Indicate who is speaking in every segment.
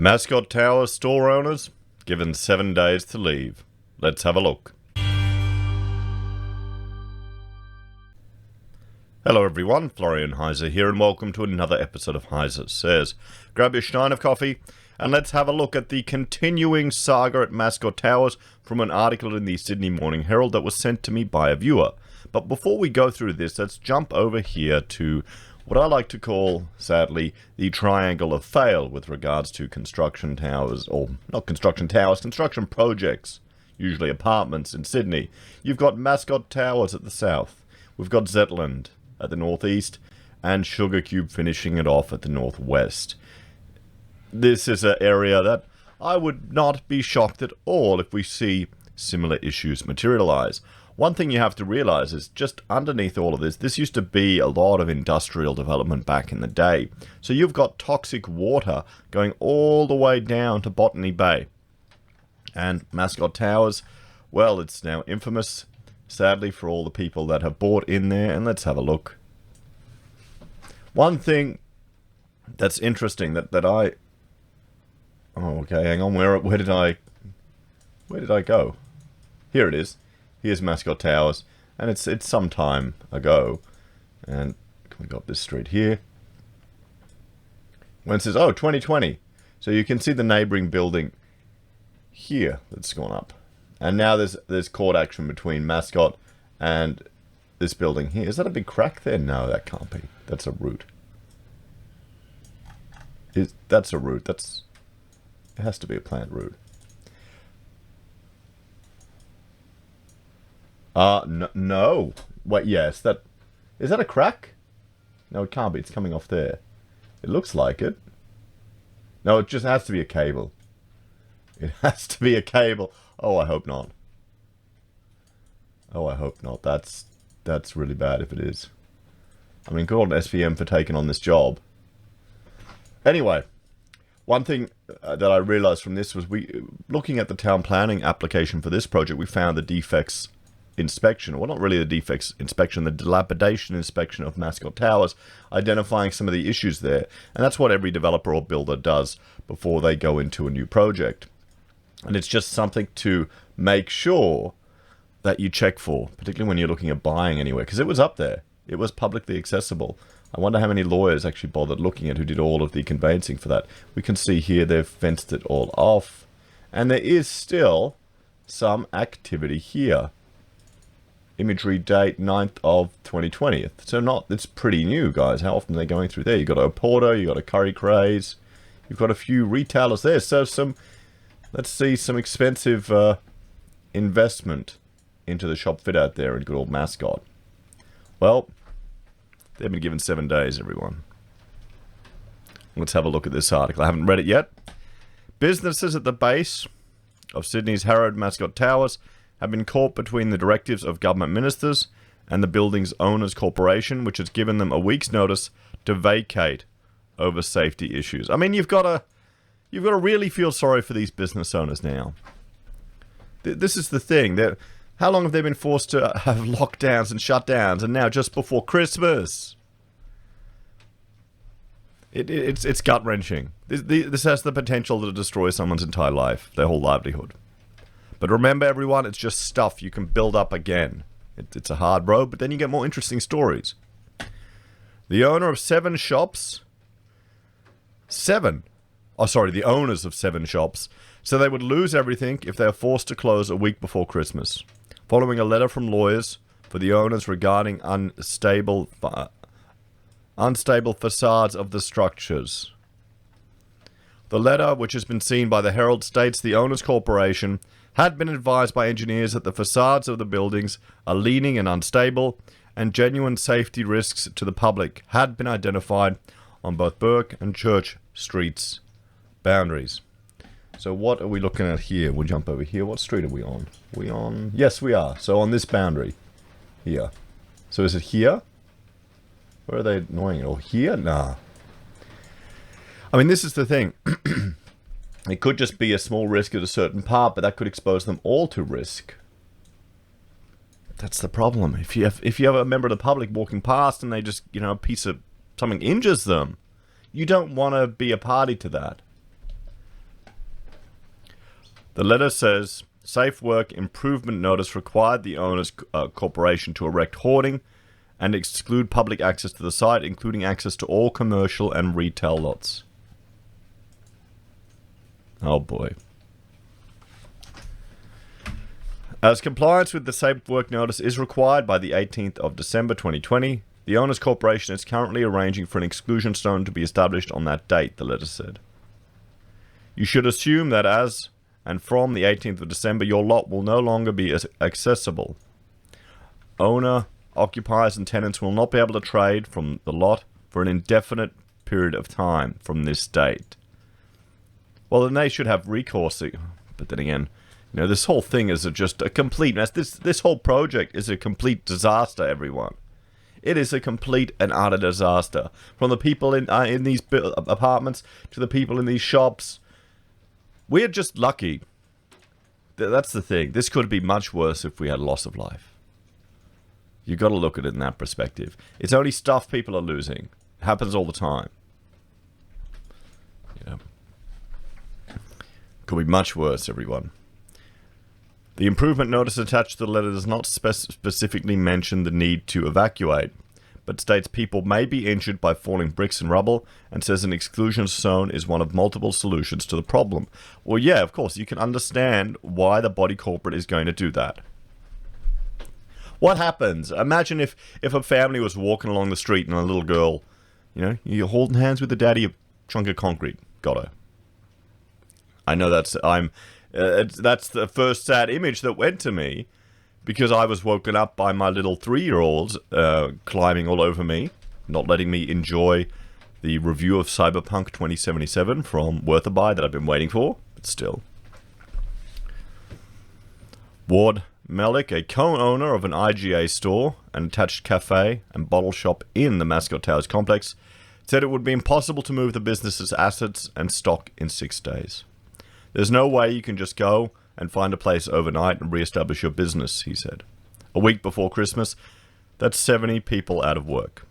Speaker 1: Mascot Towers store owners given 7 days to leave. Let's have a look. Hello everyone, Florian.Heise here, and welcome to another episode of HeiseSays. Grab your stein of coffee and let's have a look at the continuing saga at Mascot Towers from an article in the Sydney Morning Herald that was sent to me by a viewer. But before we go through this, let's jump over here to what I like to call, sadly, the triangle of fail with regards to construction towers, or not construction towers, construction projects, usually apartments in Sydney. You've got Mascot Towers at the south, we've got Zetland at the northeast, and Sugar Cube finishing it off at the northwest. This is an area that I would not be shocked at all if we see similar issues materialize. One thing you have to realize is just underneath all of this used to be a lot of industrial development back in the day. So you've got toxic water going all the way down to Botany Bay. And Mascot Towers, well, it's now infamous, sadly, for all the people that have bought in there. And let's have a look. One thing that's interesting that I... Oh, okay, hang on. Where did I go? Here it is. Here's Mascot Towers, and it's some time ago. And we got this street here. When it says, oh, 2020. So you can see the neighboring building here that's gone up. And now there's court action between Mascot and this building here. Is that a big crack there? No, that can't be. That's a root. That's a root. It has to be a plant root. No. Wait, yes, is that a crack? No, it can't be. It's coming off there. It looks like it. No, it just has to be a cable. It has to be a cable. Oh, I hope not. Oh, I hope not. That's really bad if it is. I mean, good on SVM for taking on this job. Anyway, one thing that I realized from this was looking at the town planning application for this project, we found the defects inspection, well, not really the defects inspection, the dilapidation inspection of Mascot Towers, identifying some of the issues there. And that's what every developer or builder does before they go into a new project. And it's just something to make sure that you check for, particularly when you're looking at buying anywhere, because it was up there. It was publicly accessible. I wonder how many lawyers actually bothered looking at who did all of the conveyancing for that. We can see here they've fenced it all off. And there is still some activity here. Imagery date 9th of 2020. So it's pretty new, guys. How often are they going through there? You've got a Porter, you've got a Curry Craze, you've got a few retailers there. So let's see some expensive investment into the shop fit out there in good old Mascot. Well, they've been given 7 days, everyone. Let's have a look at this article. I haven't read it yet. Businesses at the base of Sydney's harrowed Mascot Towers have been caught between the directives of government ministers and the building's owners corporation, which has given them a week's notice to vacate over safety issues. I mean, you've got to really feel sorry for these business owners now. This is the thing. How long have they been forced to have lockdowns and shutdowns, and now just before Christmas? It's gut-wrenching. This has the potential to destroy someone's entire life, their whole livelihood. But remember, everyone, it's just stuff you can build up again. It's a hard road, but then you get more interesting stories. The owner of 7 shops... the owners of 7 shops, so they would lose everything if they are forced to close a week before Christmas, following a letter from lawyers for the owners regarding unstable facades of the structures. The letter, which has been seen by the Herald, states the owners corporation had been advised by engineers that the facades of the buildings are leaning and unstable, and genuine safety risks to the public had been identified on both Burke and Church Streets boundaries. So what are we looking at here? We'll jump over here. What street are we on? Yes, we are. So on this boundary here. So is it here? Where are they annoying it? Or here? Nah. I mean, this is the thing. It could just be a small risk at a certain part, but that could expose them all to risk. That's the problem. If you have a member of the public walking past and they just, a piece of something injures them, you don't want to be a party to that. The letter says, safe work improvement notice required the owner's corporation to erect hoarding and exclude public access to the site, including access to all commercial and retail lots. Oh boy. As compliance with the safe work notice is required by the 18th of December 2020, the owner's corporation is currently arranging for an exclusion zone to be established on that date, the letter said. You should assume that as and from the 18th of December, your lot will no longer be accessible. Owner, occupiers, and tenants will not be able to trade from the lot for an indefinite period of time from this date. Well, then they should have recourse. But then again, you know, this whole thing is just a complete mess. This whole project is a complete disaster, everyone. It is a complete and utter disaster. From the people in these apartments to the people in these shops. We're just lucky. That's the thing. This could be much worse if we had loss of life. You've got to look at it in that perspective. It's only stuff people are losing. It happens all the time. Yeah. Could be much worse, everyone. The improvement notice attached to the letter does not specifically mention the need to evacuate, but states people may be injured by falling bricks and rubble, and says an exclusion zone is one of multiple solutions to the problem. Well, yeah, of course, you can understand why the body corporate is going to do that. What happens? Imagine if a family was walking along the street and a little girl, you know, you're holding hands with the daddy, a chunk of concrete. Got her. I know that's the first sad image that went to me, because I was woken up by my little 3-year-olds climbing all over me, not letting me enjoy the review of Cyberpunk 2077 from Worth a Buy that I've been waiting for, but still. Ward Melick, a co-owner of an IGA store, an attached cafe and bottle shop in the Mascot Towers complex, said it would be impossible to move the business's assets and stock in 6 days. There's no way you can just go and find a place overnight and re-establish your business, he said. A week before Christmas, that's 70 people out of work.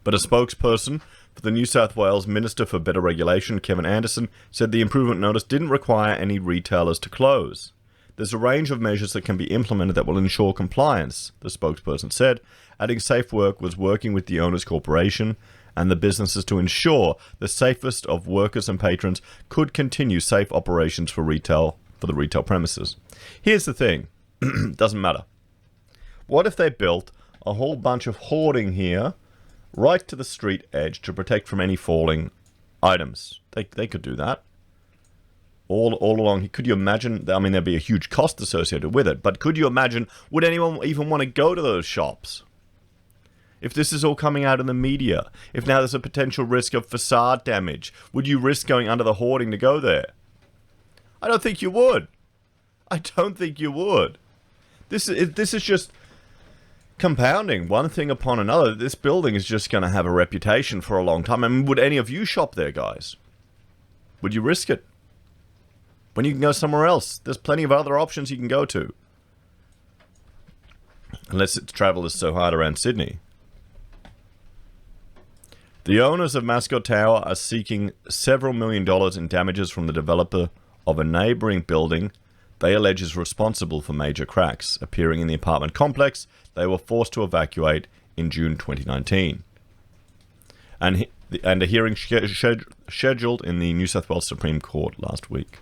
Speaker 1: But a spokesperson for the New South Wales Minister for Better Regulation, Kevin Anderson, said the improvement notice didn't require any retailers to close. There's a range of measures that can be implemented that will ensure compliance, the spokesperson said, adding Safe Work was working with the owner's corporation and the businesses to ensure the safest of workers and patrons could continue safe operations for the retail premises. Here's the thing. Doesn't matter. What if they built a whole bunch of hoarding here right to the street edge to protect from any falling items? They could do that. All along. Could you imagine? I mean, there'd be a huge cost associated with it, but could you imagine, would anyone even want to go to those shops? If this is all coming out in the media, if now there's a potential risk of facade damage, would you risk going under the hoarding to go there? I don't think you would. I don't think you would. This is just compounding one thing upon another. This building is just going to have a reputation for a long time. I mean, would any of you shop there, guys? Would you risk it? When you can go somewhere else, there's plenty of other options you can go to. Unless travel is so hard around Sydney. The owners of Mascot Tower are seeking several $1 million in damages from the developer of a neighbouring building they allege is responsible for major cracks appearing in the apartment complex they were forced to evacuate in June 2019. And a hearing scheduled in the New South Wales Supreme Court last week.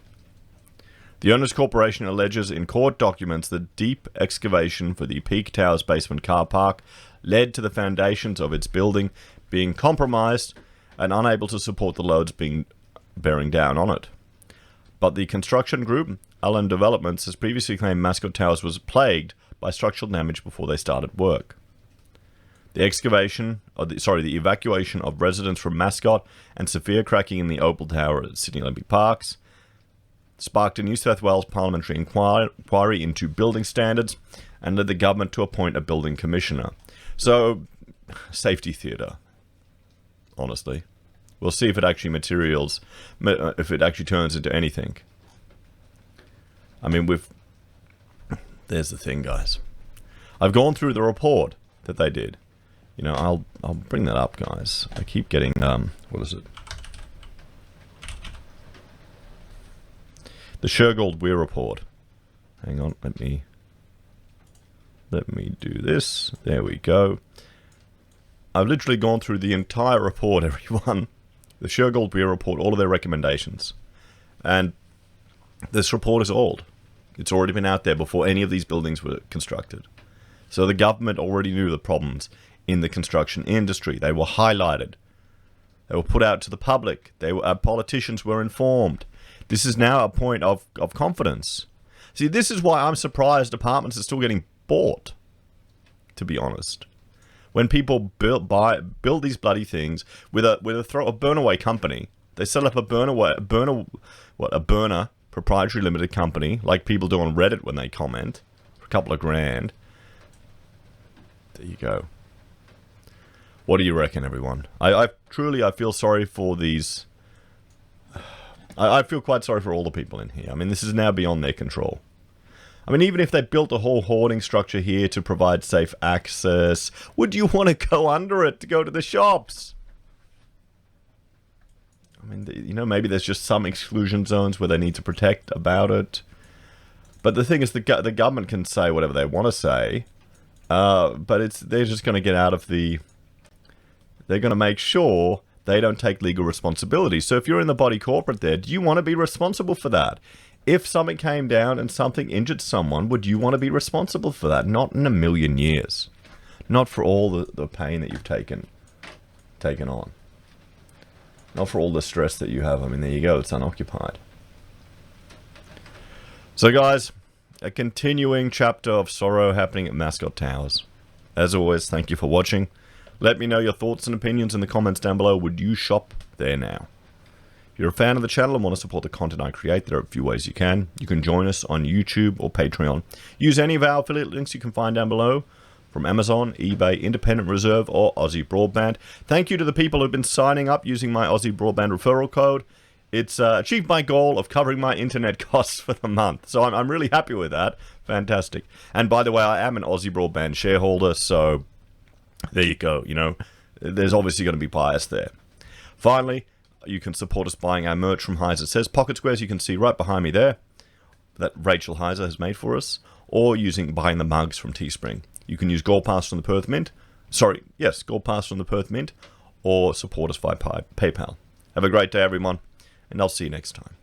Speaker 1: The owners' corporation alleges in court documents that deep excavation for the Peak Towers basement car park led to the foundations of its building being compromised and unable to support the loads bearing down on it. But the construction group, Allen Developments, has previously claimed Mascot Towers was plagued by structural damage before they started work. The evacuation of residents from Mascot and severe cracking in the Opal Tower at Sydney Olympic Parks sparked a New South Wales parliamentary inquiry into building standards and led the government to appoint a building commissioner. So, safety theatre. Honestly. We'll see if it actually if it actually turns into anything. I mean, there's the thing, guys. I've gone through the report that they did. You know, I'll bring that up, guys. I keep getting, what is it? The Shergold Weir report. Hang on, let me do this. There we go. I've literally gone through the entire report, everyone. The Shergold Weir report, all of their recommendations. And this report is old. It's already been out there before any of these buildings were constructed. So the government already knew the problems in the construction industry. They were highlighted. They were put out to the public. Politicians were informed. This is now a point of confidence. See, this is why I'm surprised apartments are still getting bought, to be honest. When people build these bloody things with a burn-away company, they set up a burner proprietary limited company, like people do on Reddit when they comment, for a couple of grand. There you go. What do you reckon, everyone? I truly feel sorry for these. I feel quite sorry for all the people in here. I mean, this is now beyond their control. I mean, even if they built a whole hoarding structure here to provide safe access, would you want to go under it to go to the shops? I mean, you know, maybe there's just some exclusion zones where they need to protect about it. But the thing is, the government can say whatever they want to say, but they're just going to get out of the... They're going to make sure they don't take legal responsibility. So if you're in the body corporate there, do you want to be responsible for that? If something came down and something injured someone, would you want to be responsible for that? Not in a million years. Not for all the pain that you've taken on. Not for all the stress that you have. I mean, there you go. It's unoccupied. So, guys, a continuing chapter of sorrow happening at Mascot Towers. As always, thank you for watching. Let me know your thoughts and opinions in the comments down below. Would you shop there now? If you're a fan of the channel and want to support the content I create, there are a few ways you can. You can join us on YouTube or Patreon. Use any of our affiliate links you can find down below from Amazon, eBay, Independent Reserve, or AussieBroadband. Thank you to the people who've been signing up using my AussieBroadband referral code. It's achieved my goal of covering my internet costs for the month. So I'm really happy with that. Fantastic. And by the way, I am an AussieBroadband shareholder, so there you go. You know, there's obviously going to be bias there. Finally, you can support us buying our merch from HeiseSays. Pocket squares you can see right behind me there that Rachel Heise has made for us, or buying the mugs from Teespring. You can use Gold Pass from the Perth Mint. Gold Pass from the Perth Mint, or support us via PayPal. Have a great day, everyone, and I'll see you next time.